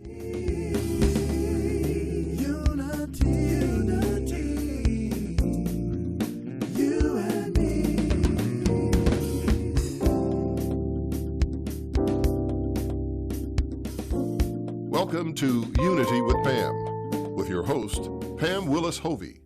Welcome to Unity with Pam, with your host, Pam Willis Hovey.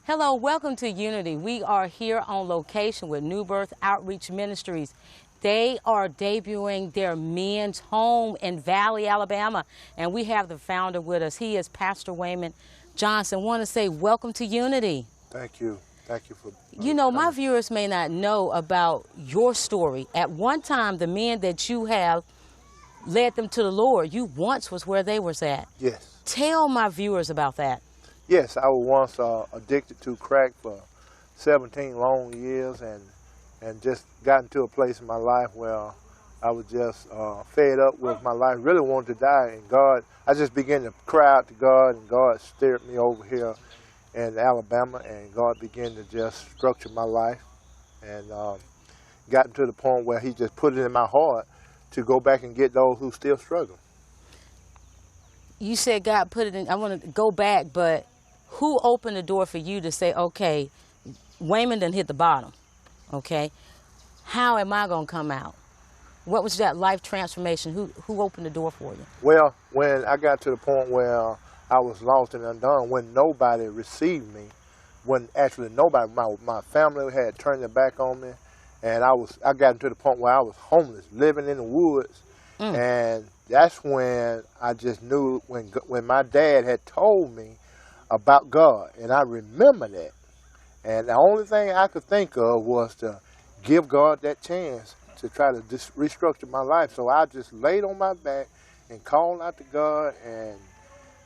Hello, welcome to Unity. We are here on location with New Birth Outreach Ministries. They are debuting their men's home in Valley, Alabama, and we have the founder with us. He is Pastor Wayman Johnson. I want to say welcome to Unity. Thank you. Thank you for You know, my viewers may not know about your story. At one time, the men that you have led them to the Lord. You once was where they was at. Yes. Tell my viewers about that. Yes, I was once addicted to crack for 17 long years and just got into a place in my life where I was just fed up with my life, really wanted to die. And God, I just began to cry out to God, and God steered me over here in Alabama, and God began to just structure my life, and gotten to the point where He just put it in my heart to go back and get those who still struggle. You said God put it in, I want to go back, but who opened the door for you to say, okay, Wayman done hit the bottom, okay? How am I going to come out? What was that life transformation? Who opened the door for you? Well, when I got to the point where I was lost and undone, when nobody received me, when actually nobody, my family had turned their back on me, and I got to the point where I was homeless, living in the woods, and that's when I just knew, when my dad had told me about God, and I remember that, and the only thing I could think of was to give God that chance to try to restructure my life. So I just laid on my back and called out to God, and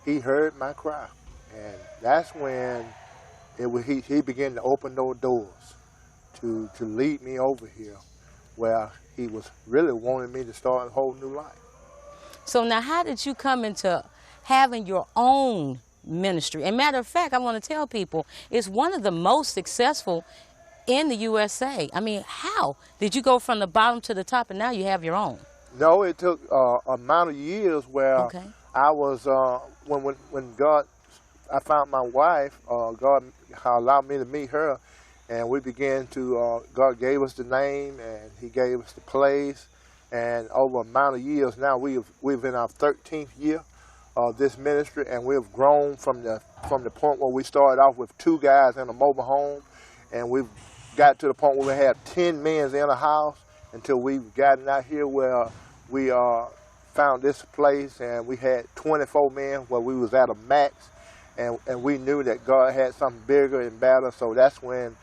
He heard my cry, and that's when He began to open those doors to lead me over here, where He was really wanting me to start a whole new life. So now how did you come into having your own ministry? And matter of fact, I want to tell people, it's one of the most successful in the USA. I mean, how did you go from the bottom to the top and now you have your own? No, it took a amount of years where I was, when God, I found my wife, God allowed me to meet her, and we began to, God gave us the name, and He gave us the place, and over an amount of years now, we've in our 13th year of this ministry, and we've grown from the point where we started off with 2 guys in a mobile home, and we've got to the point where we had 10 men in a house until we've gotten out here where we found this place, and we had 24 men where we was at a max, and we knew that God had something bigger and better, so that's when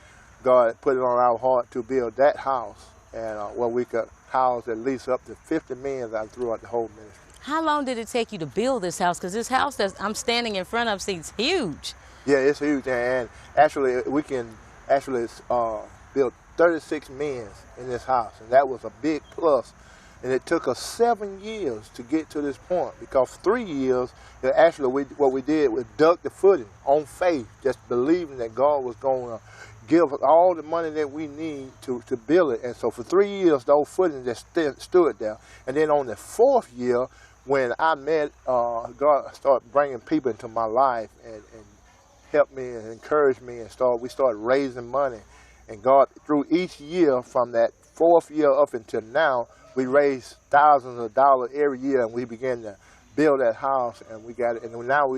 God put it on our heart to build that house, and where we could house at least up to 50 men throughout the whole ministry. How long did it take you to build this house? Because this house that I'm standing in front of seems huge. Yeah, it's huge, and actually we can build 36 men in this house, and that was a big plus. And it took us 7 years to get to this point, because 3 years, actually what we did was dug the footing on faith, just believing that God was going to give us all the money that we need to build it. And so for 3 years, the old footing just stood there. And then on the 4th year, when I met, God started bringing people into my life and helped me and encouraged me, and we started raising money. And God, through each year from that 4th year up until now, we raised thousands of dollars every year, and we began to build that house, and we got it. And now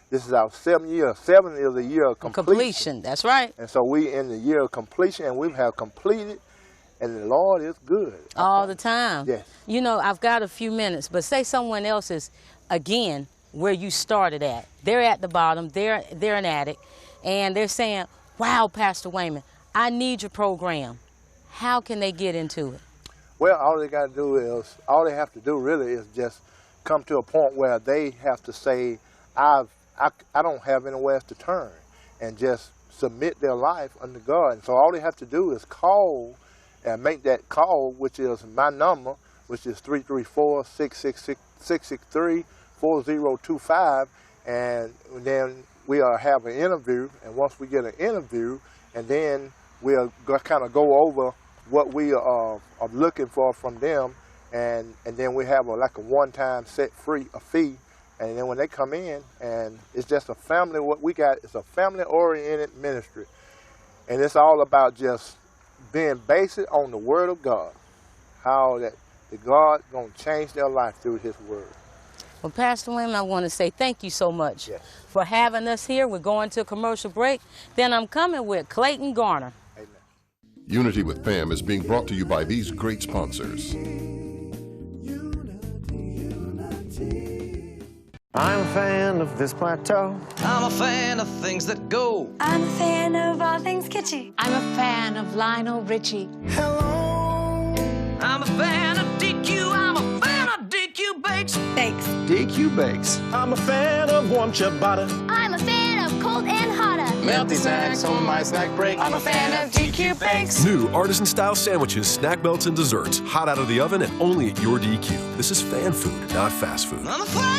this is our 7th year. 7 is the year of completion. That's right. And so we in the year of completion, and we have completed, and the Lord is good. All the time. Yes. You know, I've got a few minutes, but say someone else is, again, where you started at. They're at the bottom, they're an addict, and they're saying, wow, Pastor Wayman, I need your program. How can they get into it? Well, all they have to do really is just come to a point where they have to say, I don't have anywhere else to turn, and just submit their life unto God. And so all they have to do is call and make that call, which is my number, which is 334-663-4025, and then we'll have an interview. And once we get an interview, and then we'll kind of go over what we are looking for from them, and then we have like a one-time fee And then when they come in, and it's just a family, what we got is a family-oriented ministry. And it's all about just being based on the Word of God, how that God going to change their life through His Word. Well, Pastor Wayman, I want to say thank you so much for having us here. We're going to a commercial break. Then I'm coming with Clayton Garner. Amen. Unity with Pam is being brought to you by these great sponsors. I'm a fan of this plateau. I'm a fan of things that go. I'm a fan of all things kitschy. I'm a fan of Lionel Richie. Hello. I'm a fan of DQ. I'm a fan of DQ Bakes. Bakes. DQ Bakes. I'm a fan of warm ciabatta. I'm a fan of cold and hotter. Melty snacks on my snack break. I'm a fan of DQ Bakes. New artisan-style sandwiches, snack melts, and desserts, hot out of the oven and only at your DQ. This is fan food, not fast food. I'm a fan.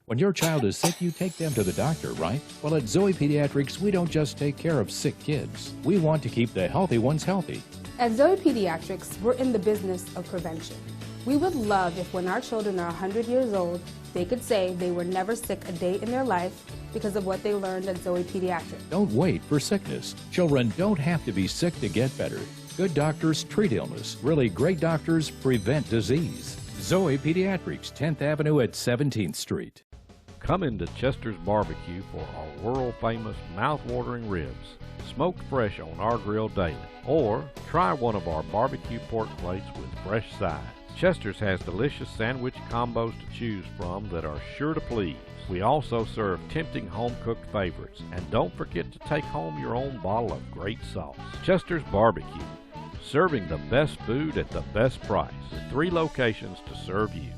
When your child is sick, you take them to the doctor, right? Well, at Zoe Pediatrics, we don't just take care of sick kids. We want to keep the healthy ones healthy. At Zoe Pediatrics, we're in the business of prevention. We would love if when our children are 100 years old, they could say they were never sick a day in their life because of what they learned at Zoe Pediatrics. Don't wait for sickness. Children don't have to be sick to get better. Good doctors treat illness. Really great doctors prevent disease. Zoe Pediatrics, 10th Avenue at 17th Street. Come into Chester's Barbecue for our world-famous mouth-watering ribs, smoked fresh on our grill daily. Or try one of our barbecue pork plates with fresh sides. Chester's has delicious sandwich combos to choose from that are sure to please. We also serve tempting home-cooked favorites. And don't forget to take home your own bottle of great sauce. Chester's Barbecue, serving the best food at the best price, with 3 locations to serve you.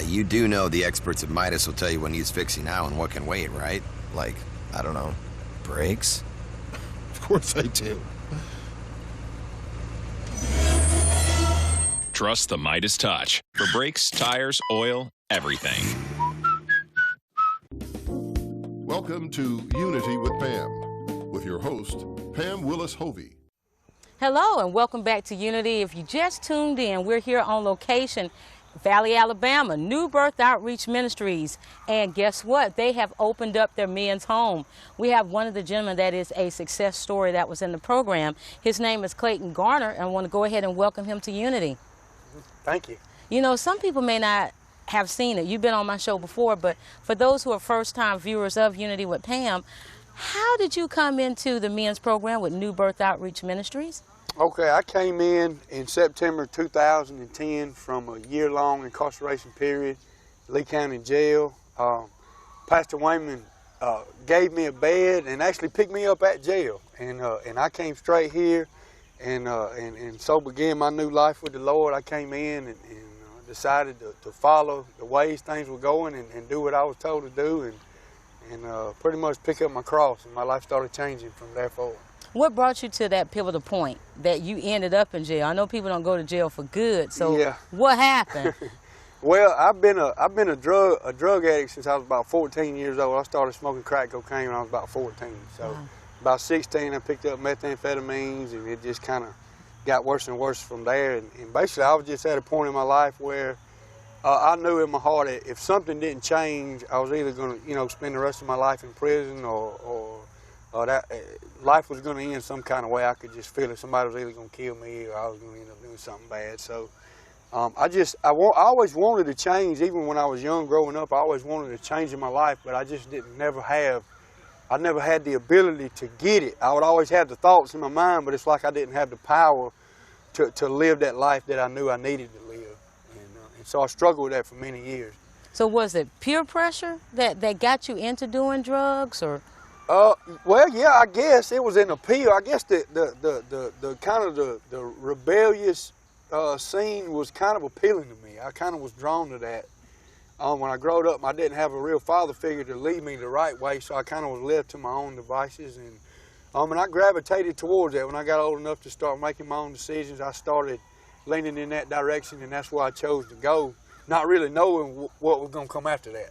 You do know the experts at Midas will tell you what needs fixing now and what can wait, right? Like, I don't know, brakes? Of course I do. Trust the Midas Touch for brakes, tires, oil, everything. Welcome to Unity with Pam, with your host, Pam Willis-Hovey. Hello and welcome back to Unity. If you just tuned in, we're here on location, Valley, Alabama, New Birth Outreach Ministries. And guess what? They have opened up their men's home. We have one of the gentlemen that is a success story that was in the program. His name is Clayton Garner, and I want to go ahead and welcome him to Unity. Thank you. You know, some people may not have seen it. You've been on my show before, but for those who are first-time viewers of Unity with Pam, how did you come into the men's program with New Birth Outreach Ministries? Okay, I came in September 2010 from a year-long incarceration period, Lee County Jail. Pastor Wayman gave me a bed and actually picked me up at jail, and I came straight here, and so began my new life with the Lord. I came in and decided to follow the ways things were going and do what I was told to do, and pretty much pick up my cross, and my life started changing from there forward. What brought you to that pivotal point that you ended up in jail? I know people don't go to jail for good, so yeah. What happened? Well, I've been a drug addict since I was about 14 years old. I started smoking crack cocaine when I was about 14. So about 16, I picked up methamphetamines, and it just kind of got worse and worse from there. And basically, I was just at a point in my life where I knew in my heart that if something didn't change, I was either going to, spend the rest of my life in prison or that life was going to end some kind of way. I could just feel it. Somebody was either going to kill me or I was going to end up doing something bad. So I always wanted to change. Even when I was young growing up, I always wanted to change in my life, but I just I never had the ability to get it. I would always have the thoughts in my mind, but it's like I didn't have the power to live that life that I knew I needed to live. And so I struggled with that for many years. So was it peer pressure that got you into doing drugs, or? Well, yeah, I guess it was an appeal. I guess the kind of the rebellious scene was kind of appealing to me. I kind of was drawn to that. When I growed up, I didn't have a real father figure to lead me the right way, so I kind of was left to my own devices, and I gravitated towards that. When I got old enough to start making my own decisions, I started leaning in that direction, and that's where I chose to go. not really knowing what was going to come after that.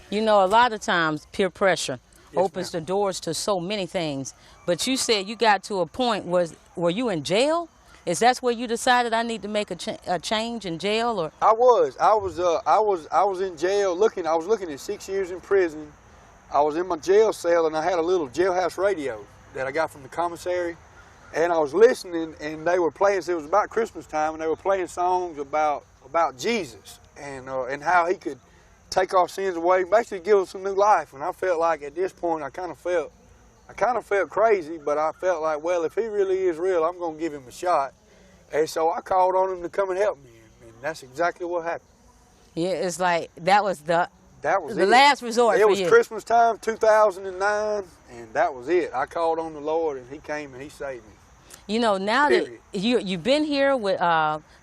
You know, a lot of times peer pressure opens the doors to so many things. But you said you got to a point, were you in jail? Is that where you decided I need to make a change in jail, or? I was in jail I was looking at 6 years in prison. I was in my jail cell, and I had a little jailhouse radio that I got from the commissary, and I was listening, and they were playing. So it was about Christmas time, and they were playing songs about Jesus and how he could take our sins away, basically give us a new life. And I felt like at this point I kind of felt crazy, but I felt like, well, if he really is real, I'm going to give him a shot. And so I called on him to come and help me, and that's exactly what happened. Yeah, it's like that was the it. Last resort It for was you. Christmas time, 2009, and that was it. I called on the Lord, and he came and he saved me. You know, now that you've been here with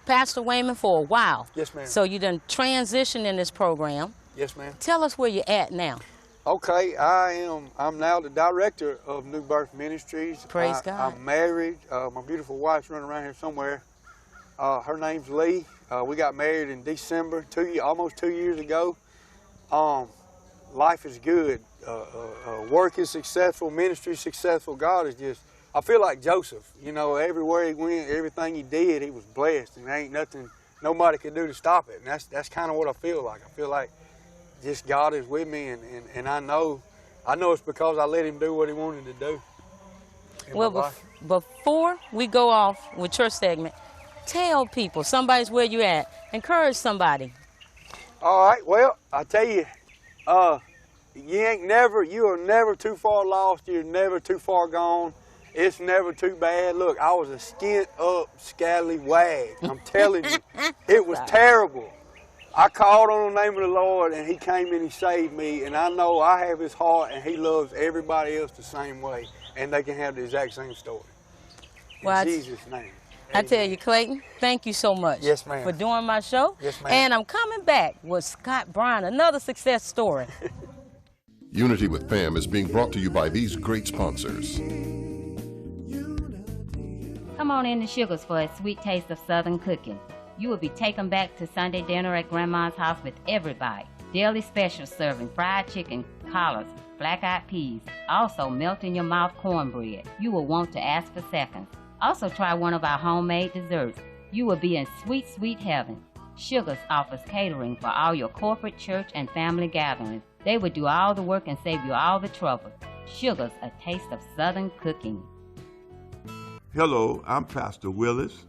Pastor Wayman for a while. Yes, ma'am. So you done transitioned in this program. Yes, ma'am. Tell us where you're at now. Okay, I'm now the director of New Birth Ministries. Praise God. I'm married. My beautiful wife's running around here somewhere. Her name's Lee. We got married in December, almost 2 years ago. Life is good. Work is successful. Ministry is successful. God is just, I feel like Joseph. You know, everywhere he went, everything he did, he was blessed. And there ain't nothing nobody could do to stop it. And that's kind of what I feel like. I feel like just God is with me, and I know it's because I let him do what he wanted to do. Well, before we go off with your segment, tell people, somebody's where you at. Encourage somebody. All right, well, I tell you, you are never too far lost. You're never too far gone. It's never too bad. Look, I was a skint-up, scallywag. I'm telling you, it was terrible. I called on the name of the Lord, and he came and he saved me, and I know I have his heart, and he loves everybody else the same way, and they can have the exact same story. In Jesus' name. I tell you, Clayton, thank you so much for doing my show. Yes, ma'am. And I'm coming back with Scott Bryan, another success story. Unity with Pam is being brought to you by these great sponsors. Come on in to Sugar's for a sweet taste of Southern cooking. You will be taken back to Sunday dinner at Grandma's house with everybody. Daily specials serving fried chicken, collards, black-eyed peas, also melt-in-your-mouth cornbread. You will want to ask for seconds. Also try one of our homemade desserts. You will be in sweet, sweet heaven. Sugar's offers catering for all your corporate, church, and family gatherings. They will do all the work and save you all the trouble. Sugar's, a taste of Southern cooking. Hello, I'm Pastor Willis.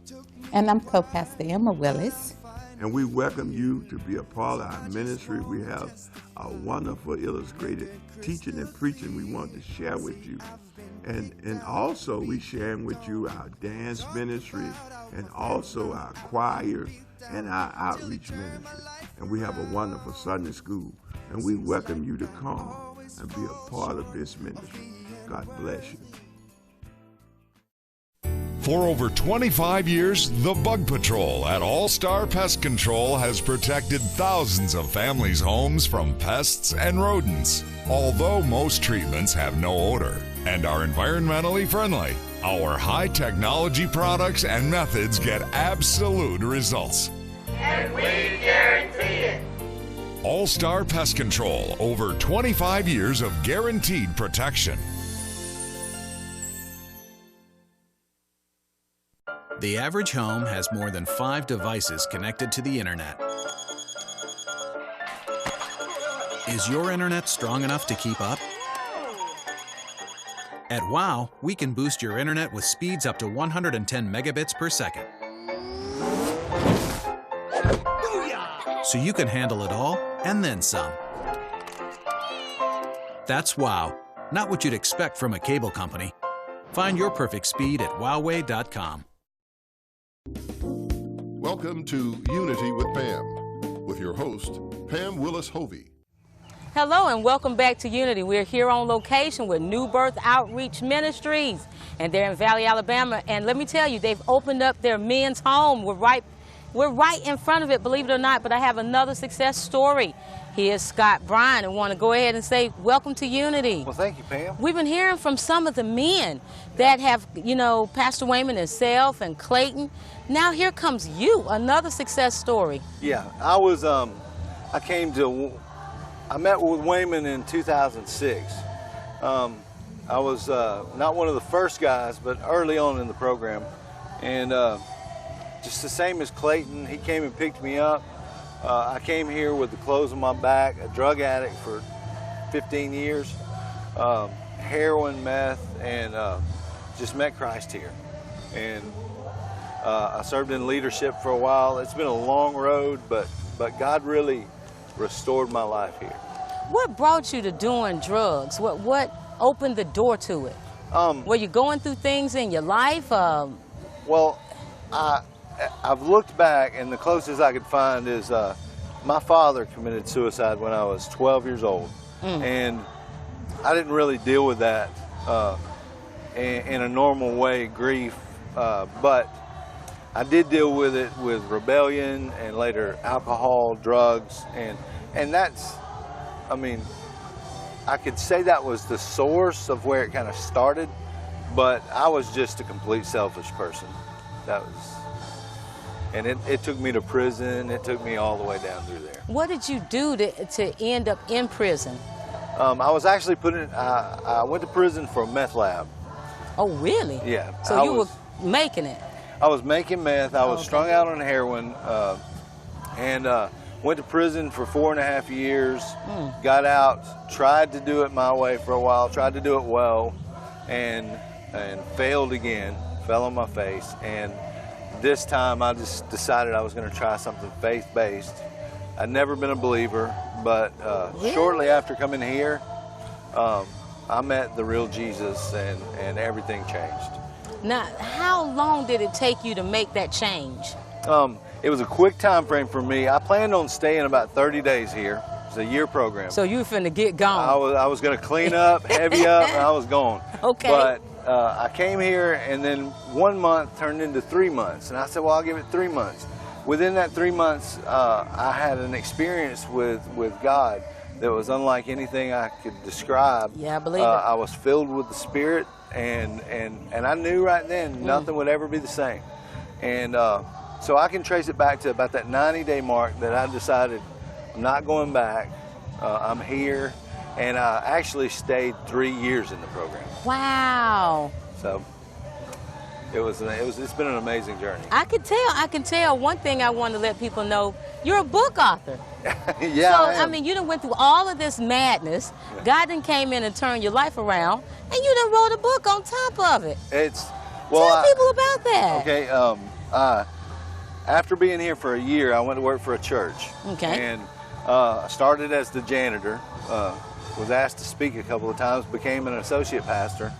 And I'm co-pastor Emma Willis. And we welcome you to be a part of our ministry. We have a wonderful illustrated teaching and preaching we want to share with you. And also we sharing with you our dance ministry and also our choir and our outreach ministry. And we have a wonderful Sunday school. And we welcome you to come and be a part of this ministry. God bless you. For over 25 years, the Bug Patrol at All Star Pest Control has protected thousands of families' homes from pests and rodents. Although most treatments have no odor and are environmentally friendly, our high-technology products and methods get absolute results. And we guarantee it. All Star Pest Control, over 25 years of guaranteed protection. The average home has more than 5 devices connected to the internet. Is your internet strong enough to keep up? At WOW, we can boost your internet with speeds up to 110 megabits per second. So you can handle it all and then some. That's WOW, not what you'd expect from a cable company. Find your perfect speed at wowway.com. Welcome to Unity with Pam, with your host, Pam Willis-Hovey. Hello and welcome back to Unity. We're here on location with New Birth Outreach Ministries, and they're in Valley, Alabama. And let me tell you, they've opened up their men's home. We're right in front of it, believe it or not, but I have another success story. Here's Scott Bryan, and want to go ahead and say welcome to Unity. Well, thank you, Pam. We've been hearing from some of the men that have, you know, Pastor Wayman himself and Clayton. Now here comes you, another success story. Yeah, I was, I met with Wayman in 2006. I was not one of the first guys, but early on in the program. And just the same as Clayton, he came and picked me up. I came here with the clothes on my back, a drug addict for 15 years, heroin, meth, and just met Christ here. And I served in leadership for a while. It's been a long road, but God really restored my life here. What brought you to doing drugs? What opened the door to it? Were you going through things in your life? Well, I've looked back, and the closest I could find is my father committed suicide when I was 12 years old. And I didn't really deal with that in a normal way, grief, but I did deal with it with rebellion and later alcohol, drugs, and that's, I mean, I could say that was the source of where it kind of started, but I was just a complete selfish person. That was, and it took me to prison. It took me all the way down through there. What did you do to end up in prison? I was actually I went to prison for a meth lab. Oh, really? Yeah. So you were making it? I was making meth. I was strung out on heroin, and went to prison for 4.5 years. Got out, tried to do it my way for a while, tried to do it well, and failed again, fell on my face. And this time I just decided I was going to try something faith-based. I'd never been a believer, but shortly after coming here, I met the real Jesus, and everything changed. Now, how long did it take you to make that change? It was a quick time frame for me. I planned on staying about 30 days here. It's a year program. So you were finna get gone. I was going to clean up, heavy up, and I was gone. Okay. But I came here, and then 1 month turned into 3 months. And I said, well, I'll give it 3 months. Within that 3 months, I had an experience with God that was unlike anything I could describe. Yeah, I believe it. I was filled with the Spirit, and I knew right then nothing would ever be the same. And so I can trace it back to about that 90-day mark that I decided I'm not going back. I'm here, and I actually stayed 3 years in the program. Wow. So it's been an amazing journey. I can tell. One thing I want to let people know, you're a book author. Yeah. So, I mean, you done went through all of this madness. Yeah. God done came in and turned your life around, and you done wrote a book on top of it. Tell people about that. Okay. After being here for a year, I went to work for a church. Okay. And I started as the janitor. Was asked to speak a couple of times. Became an associate pastor.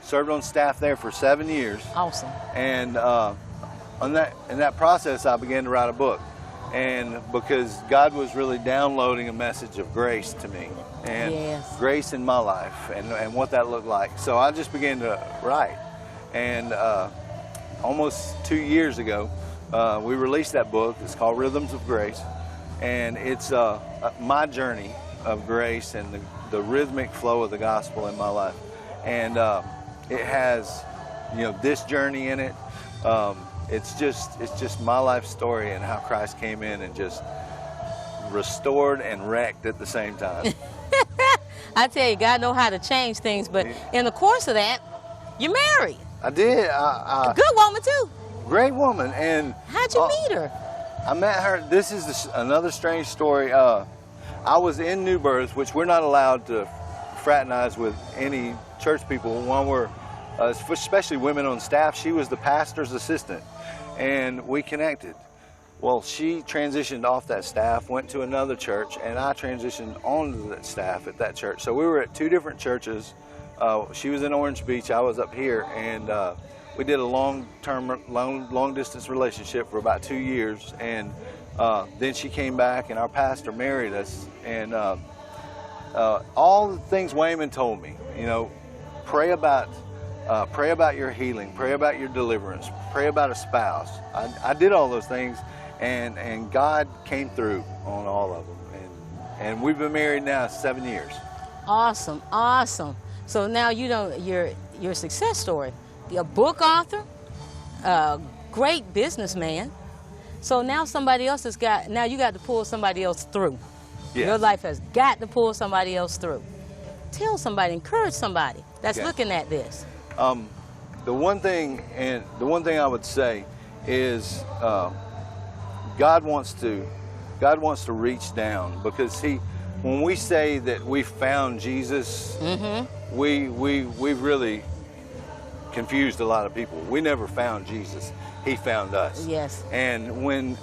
Served on staff there for 7 years. Awesome. And in that process, I began to write a book. And because God was really downloading a message of grace to me, and grace in my life, and what that looked like. So I just began to write. And almost 2 years ago, we released that book. It's called Rhythms of Grace. And it's my journey of grace and the rhythmic flow of the gospel in my life. And it has, this journey in it. It's just my life story and how Christ came in and just restored and wrecked at the same time. I tell you, God knows how to change things, but in the course of that, you're married. I did. A good woman too. Great woman. And how'd you meet her? I met her. This is another strange story. I was in New Birth, which we're not allowed to fraternize with any church people when we're, especially women on staff. She was the pastor's assistant, and we connected. Well, she transitioned off that staff, went to another church, and I transitioned onto that staff at that church. So we were at two different churches. She was in Orange Beach, I was up here, and we did a long distance relationship for about 2 years, and then she came back, and our pastor married us, and all the things Wayman told me, pray about your healing, pray about your deliverance, pray about a spouse. I did all those things, and God came through on all of them. And And we've been married now 7 years. Awesome, awesome. So now you know your success story. You're a book author, a great businessman. So now somebody else has got, now you got to pull somebody else through. Yes. Your life has got to pull somebody else through. Tell somebody, encourage somebody that's looking at this. The one thing I would say is God wants to reach down, because when we say that we found Jesus, we've really confused a lot of people. We never found Jesus. He found us. Yes. And when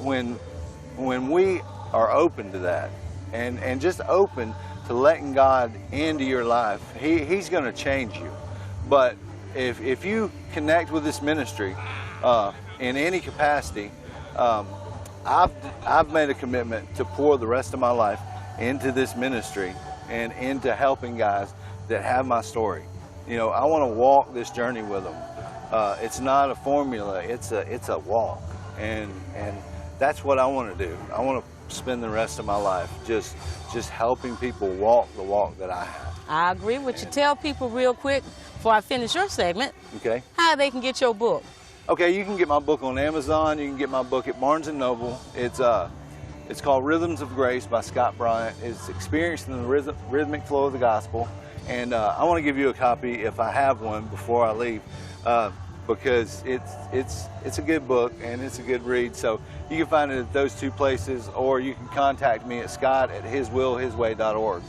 we are open to that, and just open to letting God into your life, He's going to change you. But if you connect with this ministry in any capacity, I've made a commitment to pour the rest of my life into this ministry and into helping guys that have my story. You know, I want to walk this journey with them. It's not a formula, it's a walk, and that's what I want to do. I want to spend the rest of my life just helping people walk the walk that I have. I agree with you. Tell people real quick before I finish your segment, okay, how they can get your book. Okay, you can get my book on Amazon. You can get my book at Barnes & Noble. It's called Rhythms of Grace by Scott Bryant. It's experiencing the rhythmic flow of the gospel. And I want to give you a copy, if I have one, before I leave, because it's a good book and it's a good read. So you can find it at those two places, or you can contact me at scott@hiswillhisway.org.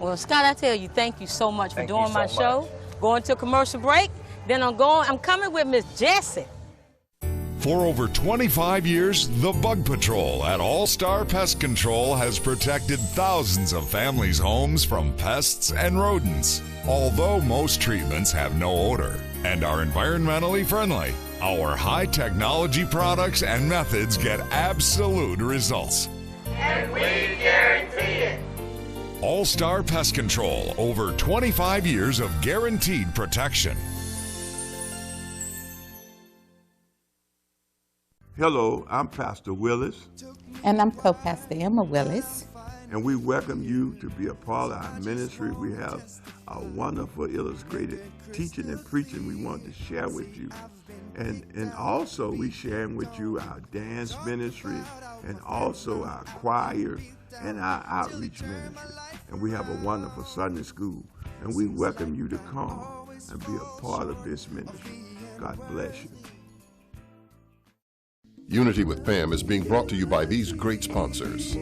Well, Scott, I tell you, thank you so much for doing my show. Going to a commercial break. Then I'm coming with Miss Jessie. For over 25 years, the Bug Patrol at All Star Pest Control has protected thousands of families' homes from pests and rodents. Although most treatments have no odor and are environmentally friendly, our high technology products and methods get absolute results. And we guarantee it. All Star Pest Control, over 25 years of guaranteed protection. Hello, I'm Pastor Willis. And I'm co-pastor Emma Willis. And we welcome you to be a part of our ministry. We have a wonderful illustrated teaching and preaching we want to share with you. And also we sharing with you our dance ministry and also our choir and our outreach ministry. And we have a wonderful Sunday school. And we welcome you to come and be a part of this ministry. God bless you. Unity with Pam is being brought to you by these great sponsors.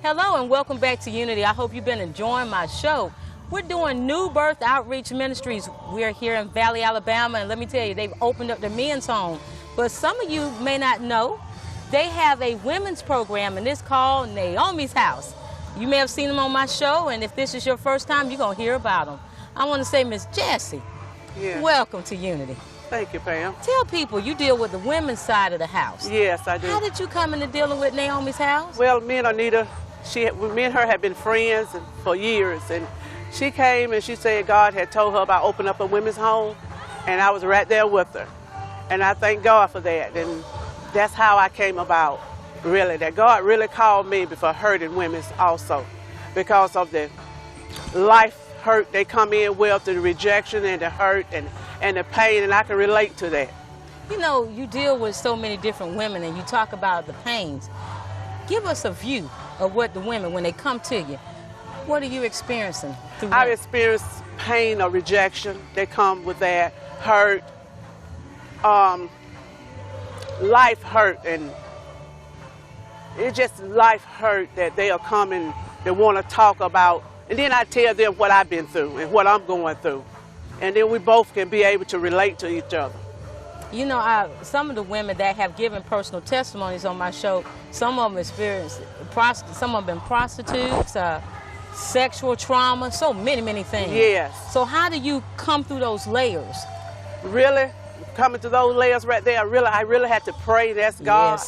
Hello and welcome back to Unity. I hope you've been enjoying my show. We're doing New Birth Outreach Ministries. We're here in Valley, Alabama, and let me tell you, they've opened up the men's home. But some of you may not know, they have a women's program, and it's called Naomi's House. You may have seen them on my show, and if this is your first time, you're going to hear about them. I want to say, Miss Jessie, welcome to Unity. Thank you, Pam. Tell people you deal with the women's side of the house. Yes, I do. How did you come into dealing with Naomi's House? Well, me and Anita, me and her had been friends for years, and she came and she said God had told her about opening up a women's home, and I was right there with her. And I thank God for that, and that's how I came about, really, that God really called me for hurting women also, because of the life hurt they come in with, the rejection and the hurt and the pain, and I can relate to that. You know, you deal with so many different women and you talk about the pains. Give us a view of what the women, when they come to you, what are you experiencing through I've that? experienced pain or rejection. They come with that hurt, life hurt, and it's just life hurt that they are coming, they want to talk about. And then I tell them what I've been through and what I'm going through. And then we both can be able to relate to each other. You know, some of the women that have given personal testimonies on my show, some of them experienced, some of them been prostitutes, sexual trauma, so many things. Yes. So how do you come through those layers? Really, coming through those layers right there, I really had to pray and ask God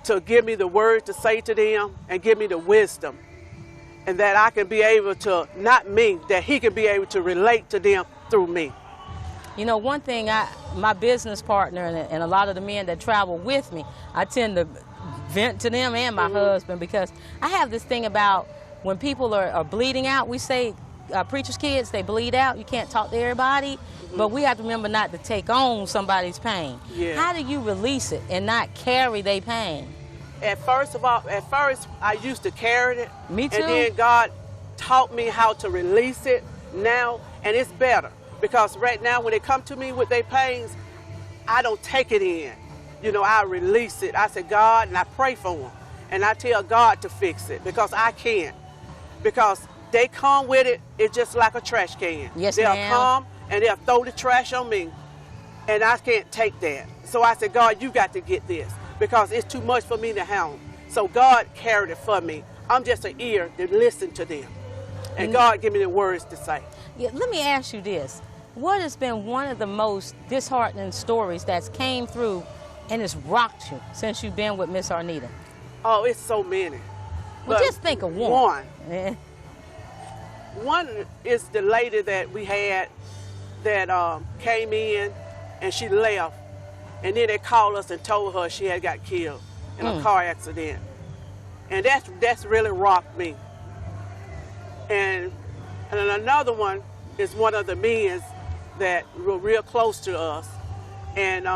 to give me the word to say to them and give me the wisdom. And that I can be able to, not me, that he can be able to relate to them through me. You know, one thing, my business partner and a lot of the men that travel with me, I tend to vent to them and my husband, because I have this thing about when people are bleeding out, we say, preacher's kids, they bleed out. You can't talk to everybody, but we have to remember not to take on somebody's pain. Yeah. How do you release it and not carry their pain? At first I used to carry it. Me too. And then God taught me how to release it now, and it's better. Because right now when they come to me with their pains, I don't take it in. You know, I release it. I say, God, and I pray for them. And I tell God to fix it, because I can't. Because they come with it, it's just like a trash can. Yes, they'll ma'am. come and they'll throw the trash on me, and I can't take that. So I said, God, you got to get this, because it's too much for me to handle. So God carried it for me. I'm just an ear to listen to them. And God give me the words to say. Yeah, let me ask you this. What has been one of the most disheartening stories that's came through and has rocked you since you've been with Miss Arnita? Oh, it's so many. Well, But just think of one. One is the lady that we had that came in and she left. And then they called us and told her she had got killed in a car accident. And that's really rocked me. And another one is one of the men that were real close to us. And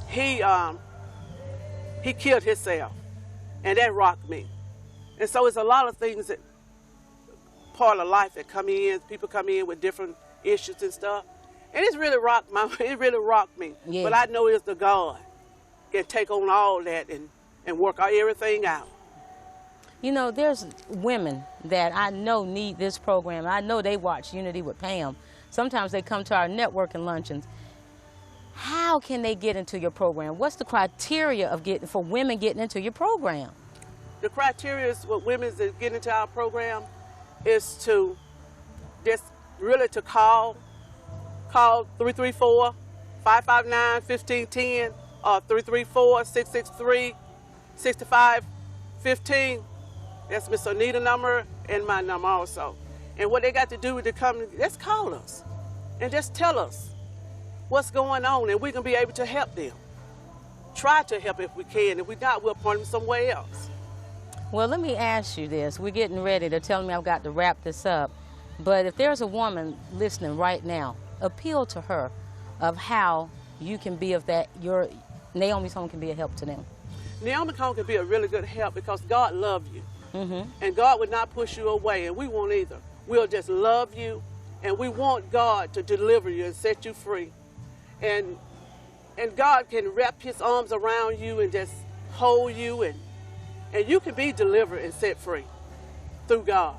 he killed himself. And that rocked me. And so it's a lot of things that part of life that come in. People come in with different issues and stuff. And it's really rocked me. Yeah. But I know it's the God can take on all that and work everything out. You know, there's women that I know need this program. I know they watch Unity with Pam. Sometimes they come to our networking luncheons. How can they get into your program? What's the criteria for women getting into your program? The criteria is what women that get into our program is to just really to call 334-559-1510 or 334-663-6515. That's Miss Arnita's number and my number also. And what they got to do is to come, just call us and just tell us what's going on, and we can be able to help them. Try to help if we can. If we not, we'll point them somewhere else. Well, let me ask you this. We're getting ready. They're telling me I've got to wrap this up. But if there's a woman listening right now, appeal to her of how you can be of that, your Naomi's Home can be a help to them. Naomi's Home can be a really good help because God loves you. And God would not push you away, and we won't either. We'll just love you, and we want God to deliver you and set you free. And God can wrap his arms around you and just hold you, and you can be delivered and set free through God.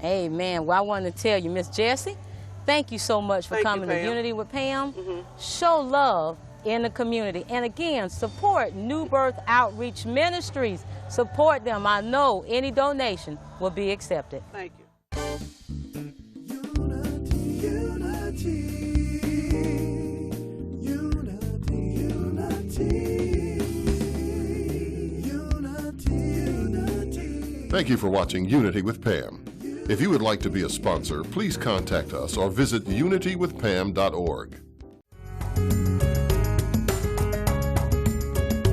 Amen. Well, I want to tell you, Miss Jessie, thank you so much for coming to Unity with Pam. Show love in the community. And again, support New Birth Outreach Ministries. Support them. I know any donation will be accepted. Thank you. Thank you for watching Unity with Pam. If you would like to be a sponsor, please contact us or visit unitywithpam.org.